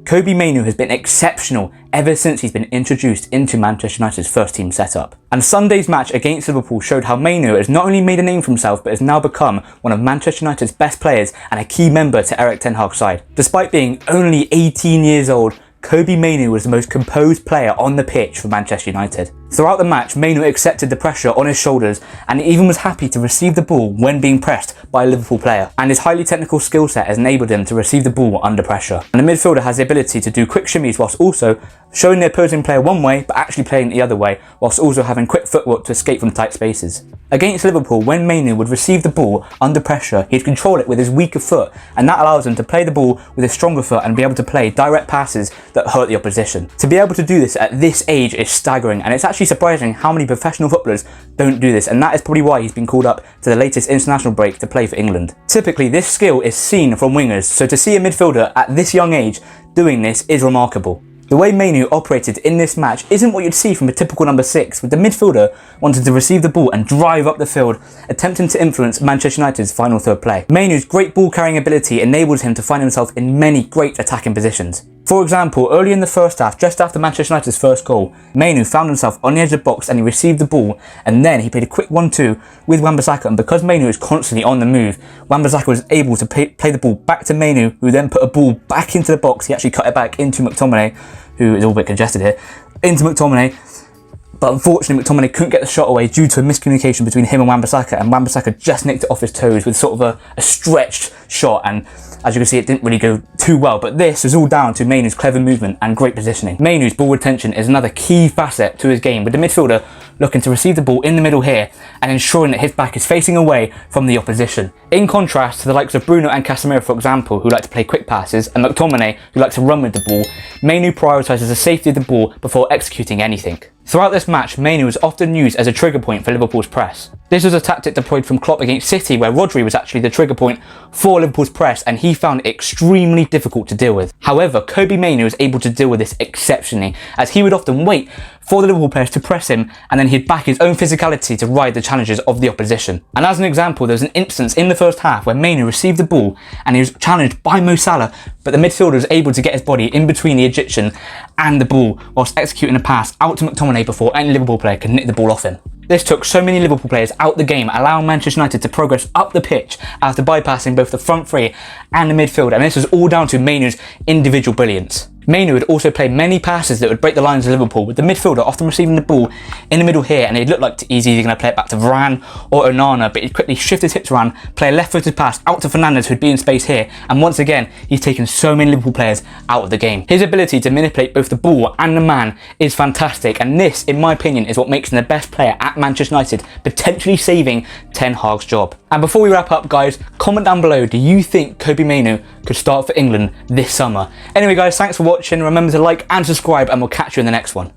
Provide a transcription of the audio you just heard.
Kobbie Mainoo has been exceptional ever since he's been introduced into Manchester United's first team setup. And Sunday's match against Liverpool showed how Mainoo has not only made a name for himself, but has now become one of Manchester United's best players and a key member to Erik Ten Hag's side. Despite being only 18 years old, Kobbie Mainoo was the most composed player on the pitch for Manchester United. Throughout the match, Mainoo accepted the pressure on his shoulders and even was happy to receive the ball when being pressed by a Liverpool player. And his highly technical skill set has enabled him to receive the ball under pressure. And the midfielder has the ability to do quick shimmies whilst also showing the opposing player one way but actually playing the other way, whilst also having quick footwork to escape from tight spaces. Against Liverpool, when Mainoo would receive the ball under pressure, he'd control it with his weaker foot, and that allows him to play the ball with his stronger foot and be able to play direct passes that hurt the opposition. To be able to do this at this age is staggering, and it's actually surprising how many professional footballers don't do this, and that is probably why he's been called up to the latest international break to play for England. Typically, this skill is seen from wingers, so to see a midfielder at this young age doing this is remarkable. The way Mainoo operated in this match isn't what you'd see from a typical number 6, with the midfielder wanting to receive the ball and drive up the field, attempting to influence Manchester United's final third play. Mainoo's great ball carrying ability enables him to find himself in many great attacking positions. For example, early in the first half, just after Manchester United's first goal, Mainoo found himself on the edge of the box and he received the ball, and then he played a quick 1-2 with Wan-Bissaka, and because Mainoo is constantly on the move, Wan-Bissaka was able to play the ball back to Mainoo, who then put a ball back into the box. He actually cut it back into McTominay, who is all a bit congested here, into McTominay. But unfortunately, McTominay couldn't get the shot away due to a miscommunication between him and Wan-Bissaka, and Wan-Bissaka just nicked it off his toes with sort of a stretched shot, and as you can see, it didn't really go too well. But this is all down to Mainoo's clever movement and great positioning. Mainoo's ball retention is another key facet to his game, with the midfielder looking to receive the ball in the middle here and ensuring that his back is facing away from the opposition. In contrast to the likes of Bruno and Casemiro, for example, who like to play quick passes, and McTominay, who likes to run with the ball, Mainoo prioritises the safety of the ball before executing anything. Throughout this match, Mainoo was often used as a trigger point for Liverpool's press. This was a tactic deployed from Klopp against City, where Rodri was actually the trigger point for Liverpool's press, and he found it extremely difficult to deal with. However, Kobbie Mainoo was able to deal with this exceptionally, as he would often wait for the Liverpool players to press him, and then he'd back his own physicality to ride the challenges of the opposition. And as an example, there was an instance in the first half where Mainoo received the ball and he was challenged by Mo Salah, but the midfielder was able to get his body in between the Egyptian and the ball whilst executing a pass out to McTominay before any Liverpool player could nick the ball off him. This took so many Liverpool players out the game, allowing Manchester United to progress up the pitch after bypassing both the front three and the midfield, and this was all down to Mainoo's individual brilliance. Mainoo would also play many passes that would break the lines of Liverpool, with the midfielder often receiving the ball in the middle here, and it looked like he's either going to play it back to Varane or Onana, but he'd quickly shift his hips around, play a left-footed pass out to Fernandes, who'd be in space here, and once again, he's taken so many Liverpool players out of the game. His ability to manipulate both the ball and the man is fantastic, and this, in my opinion, is what makes him the best player at Manchester United, potentially saving Ten Hag's job. And before we wrap up, guys, comment down below, do you think Kobbie Mainoo could start for England this summer? Anyway, guys, thanks for watching. Remember to like and subscribe, and we'll catch you in the next one.